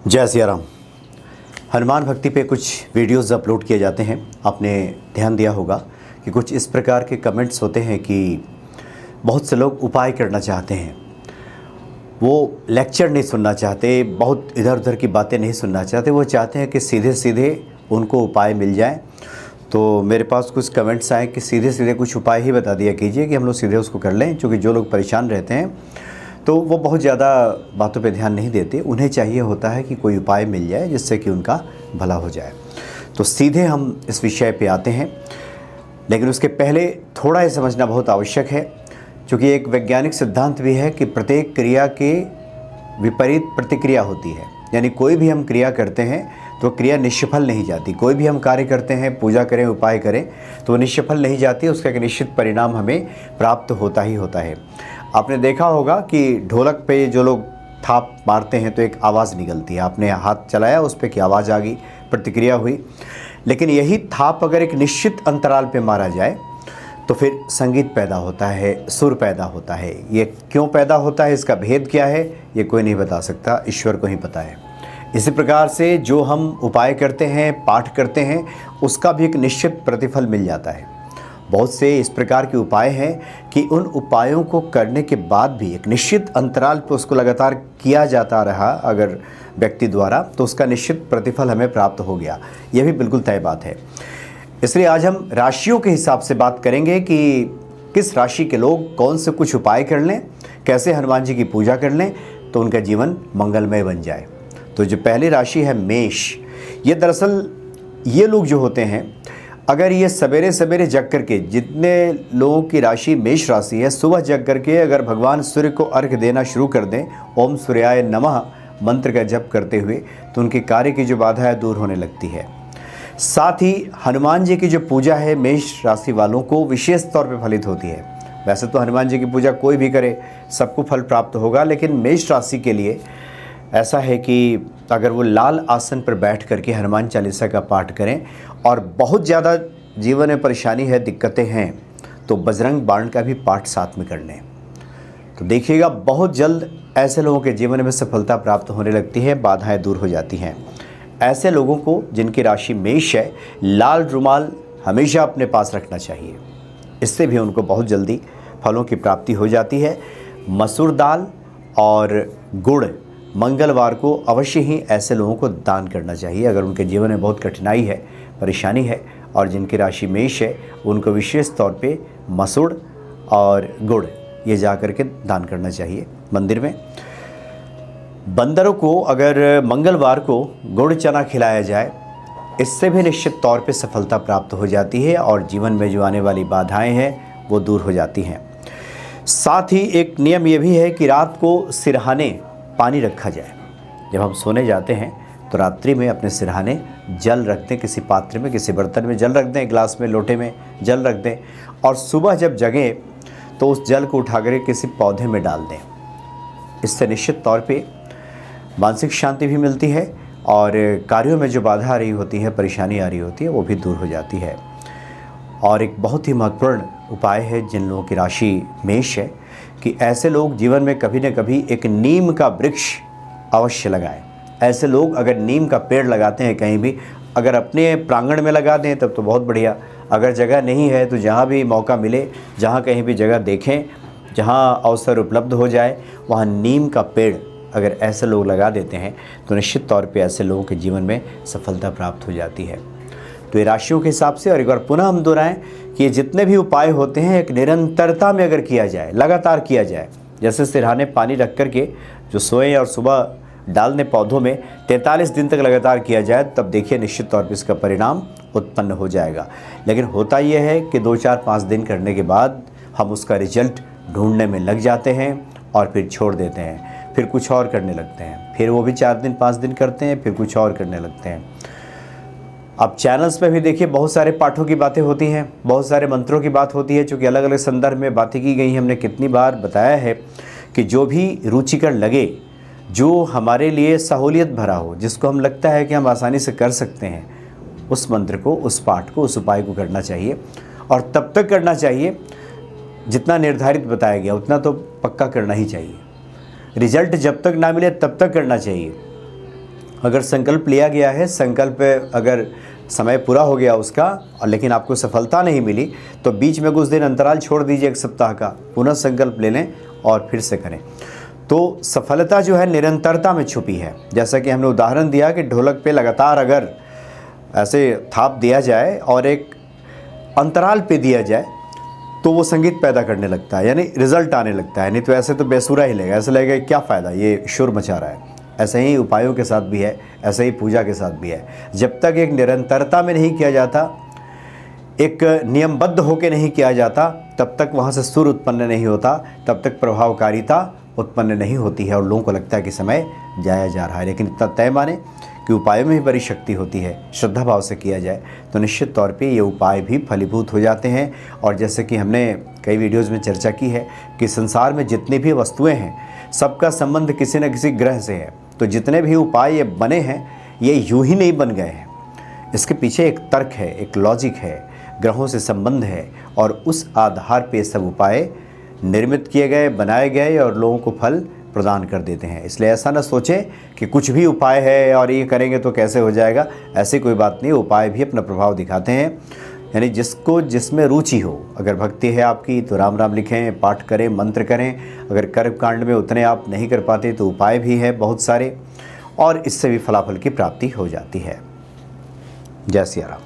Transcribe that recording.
जय सिया राम। हनुमान भक्ति पे कुछ वीडियोस अपलोड किए जाते हैं। आपने ध्यान दिया होगा कि कुछ इस प्रकार के कमेंट्स होते हैं कि बहुत से लोग उपाय करना चाहते हैं, वो लेक्चर नहीं सुनना चाहते, बहुत इधर उधर की बातें नहीं सुनना चाहते, वो चाहते हैं कि सीधे सीधे उनको उपाय मिल जाए। तो मेरे पास कुछ कमेंट्स आए कि सीधे सीधे कुछ उपाय ही बता दिया कीजिए कि हम लोग सीधे उसको कर लें, क्योंकि जो लोग परेशान रहते हैं तो वो बहुत ज़्यादा बातों पे ध्यान नहीं देते। उन्हें चाहिए होता है कि कोई उपाय मिल जाए जिससे कि उनका भला हो जाए। तो सीधे हम इस विषय पे आते हैं, लेकिन उसके पहले थोड़ा ये समझना बहुत आवश्यक है, क्योंकि एक वैज्ञानिक सिद्धांत भी है कि प्रत्येक क्रिया के विपरीत प्रतिक्रिया होती है। यानी कोई भी हम क्रिया करते हैं तो क्रिया निष्फल नहीं जाती। कोई भी हम कार्य करते हैं, पूजा करें, उपाय करें, तो वो निष्फल नहीं जाती, उसका एक निश्चित परिणाम हमें प्राप्त होता ही होता है। आपने देखा होगा कि ढोलक पे जो लोग थाप मारते हैं तो एक आवाज़ निकलती है। आपने हाथ चलाया, उस पर की आवाज़ आ गई, प्रतिक्रिया हुई। लेकिन यही थाप अगर एक निश्चित अंतराल पे मारा जाए तो फिर संगीत पैदा होता है, सुर पैदा होता है। ये क्यों पैदा होता है, इसका भेद क्या है, ये कोई नहीं बता सकता, ईश्वर को ही पता है। इसी प्रकार से जो हम उपाय करते हैं, पाठ करते हैं, उसका भी एक निश्चित प्रतिफल मिल जाता है। बहुत से इस प्रकार के उपाय हैं कि उन उपायों को करने के बाद भी एक निश्चित अंतराल पर उसको लगातार किया जाता रहा अगर व्यक्ति द्वारा, तो उसका निश्चित प्रतिफल हमें प्राप्त हो गया। यह भी बिल्कुल तय बात है। इसलिए आज हम राशियों के हिसाब से बात करेंगे कि किस राशि के लोग कौन से कुछ उपाय कर लें, कैसे हनुमान जी की पूजा कर लें तो उनका जीवन मंगलमय बन जाए। तो जो पहली राशि है मेष, ये दरअसल ये लोग जो होते हैं, अगर ये सवेरे सवेरे जग करके, जितने लोगों की राशि मेष राशि है, सुबह जग करके अगर भगवान सूर्य को अर्घ्य देना शुरू कर दें, ओम सूर्याय नमः मंत्र का जप करते हुए, तो उनके कार्य की जो बाधा है दूर होने लगती है। साथ ही हनुमान जी की जो पूजा है मेष राशि वालों को विशेष तौर पे फलित होती है। वैसे तो हनुमान जी की पूजा कोई भी करे सबको फल प्राप्त होगा, लेकिन मेष राशि के लिए ऐसा है कि अगर वो लाल आसन पर बैठ करके हनुमान चालीसा का पाठ करें और बहुत ज़्यादा जीवन में परेशानी है, दिक्कतें हैं, तो बजरंग बाण का भी पाठ साथ में कर लें। तो देखिएगा बहुत जल्द ऐसे लोगों के जीवन में सफलता प्राप्त होने लगती है, बाधाएं दूर हो जाती हैं। ऐसे लोगों को जिनकी राशि मेष है, लाल रुमाल हमेशा अपने पास रखना चाहिए। इससे भी उनको बहुत जल्दी फलों की प्राप्ति हो जाती है। मसूर दाल और गुड़ मंगलवार को अवश्य ही ऐसे लोगों को दान करना चाहिए अगर उनके जीवन में बहुत कठिनाई है, परेशानी है। और जिनकी राशि मेष है उनको विशेष तौर पे मसूर और गुड़ ये जा कर के दान करना चाहिए मंदिर में। बंदरों को अगर मंगलवार को गुड़ चना खिलाया जाए, इससे भी निश्चित तौर पे सफलता प्राप्त हो जाती है और जीवन में जो आने वाली बाधाएं हैं वो दूर हो जाती हैं। साथ ही एक नियम ये भी है कि रात को सिरहाने पानी रखा जाए। जब हम सोने जाते हैं तो रात्रि में अपने सिरहाने जल रख दें, किसी पात्र में, किसी बर्तन में जल रख दें, गिलास में, लोटे में जल रख दें, और सुबह जब जगें तो उस जल को उठाकर किसी पौधे में डाल दें। इससे निश्चित तौर पे मानसिक शांति भी मिलती है और कार्यों में जो बाधा आ रही होती है, परेशानी आ रही होती है, वो भी दूर हो जाती है। और एक बहुत ही महत्वपूर्ण उपाय है जिन लोगों की राशि मेष है कि ऐसे लोग जीवन में कभी न कभी एक नीम का वृक्ष अवश्य लगाएं। ऐसे लोग अगर नीम का पेड़ लगाते हैं कहीं भी, अगर अपने प्रांगण में लगा दें तब तो बहुत बढ़िया। अगर जगह नहीं है तो जहाँ भी मौका मिले, जहाँ कहीं भी जगह देखें, जहाँ अवसर उपलब्ध हो जाए, वहाँ नीम का पेड़ अगर ऐसे लोग लगा देते हैं तो निश्चित तौर पे ऐसे लोगों के जीवन में सफलता प्राप्त हो जाती है। तो ये राशियों के हिसाब से, और एक बार पुनः हम दोहराएं कि ये जितने भी उपाय होते हैं एक निरंतरता में अगर किया जाए, लगातार किया जाए, जैसे सिरहाने पानी रख करके जो सोएं और सुबह डाल दें पौधों में, 43 दिन तक लगातार किया जाए, तब देखिए निश्चित तौर पर इसका परिणाम उत्पन्न हो जाएगा। लेकिन होता यह है कि 2, 4, 5 दिन करने के बाद हम उसका रिजल्ट ढूंढने में लग जाते हैं और फिर छोड़ देते हैं, फिर कुछ और करने लगते हैं, फिर वो भी 4 दिन 5 दिन करते हैं, फिर कुछ और करने लगते हैं। अब चैनल्स पे भी देखिए बहुत सारे पाठों की बातें होती हैं, बहुत सारे मंत्रों की बात होती है, चूँकि अलग अलग संदर्भ में बातें की गई हैं। हमने कितनी बार बताया है कि जो भी रुचिकर लगे, जो हमारे लिए सहूलियत भरा हो, जिसको हम लगता है कि हम आसानी से कर सकते हैं, उस मंत्र को, उस पाठ को, उस उपाय को करना चाहिए। और तब तक करना चाहिए जितना निर्धारित बताया गया, उतना तो पक्का करना ही चाहिए। रिजल्ट जब तक ना मिले तब तक करना चाहिए। अगर संकल्प लिया गया है, संकल्प अगर समय पूरा हो गया उसका और लेकिन आपको सफलता नहीं मिली, तो बीच में कुछ दिन अंतराल छोड़ दीजिए, 1 सप्ताह का, पुनः संकल्प ले लें और फिर से करें। तो सफलता जो है निरंतरता में छुपी है। जैसा कि हमने उदाहरण दिया कि ढोलक पे लगातार अगर ऐसे थाप दिया जाए और एक अंतराल पे दिया जाए तो वो संगीत पैदा करने लगता है, यानी रिजल्ट आने लगता है। नहीं तो ऐसे तो बेसुरा ही लगेगा, ऐसा लगेगा क्या फ़ायदा, ये शोर मचा रहा है। ऐसे ही उपायों के साथ भी है, ऐसे ही पूजा के साथ भी है। जब तक एक निरंतरता में नहीं किया जाता, एक नियमबद्ध होकर नहीं किया जाता, तब तक वहाँ से सुर उत्पन्न नहीं होता, तब तक प्रभावकारिता उत्पन्न नहीं होती है और लोगों को लगता है कि समय जाया जा रहा है। लेकिन इतना तय माने कि उपायों में ही बड़ी शक्ति होती है, श्रद्धा भाव से किया जाए तो निश्चित तौर पे ये उपाय भी फलीभूत हो जाते हैं। और जैसे कि हमने कई वीडियोज़ में चर्चा की है कि संसार में जितनी भी वस्तुएं हैं, सबका संबंध किसी न किसी ग्रह से है। तो जितने भी उपाय ये बने हैं, ये यूं ही नहीं बन गए हैं, इसके पीछे एक तर्क है, एक लॉजिक है, ग्रहों से संबंध है और उस आधार पे सब उपाय निर्मित किए गए, बनाए गए और लोगों को फल प्रदान कर देते हैं। इसलिए ऐसा ना सोचें कि कुछ भी उपाय है और ये करेंगे तो कैसे हो जाएगा, ऐसी कोई बात नहीं। उपाय भी अपना प्रभाव दिखाते हैं, यानी जिसको जिसमें रुचि हो। अगर भक्ति है आपकी तो राम राम लिखें, पाठ करें, मंत्र करें। अगर कर्म कांड में उतने आप नहीं कर पाते तो उपाय भी है बहुत सारे, और इससे भी फलाफल की प्राप्ति हो जाती है। जय सिया राम।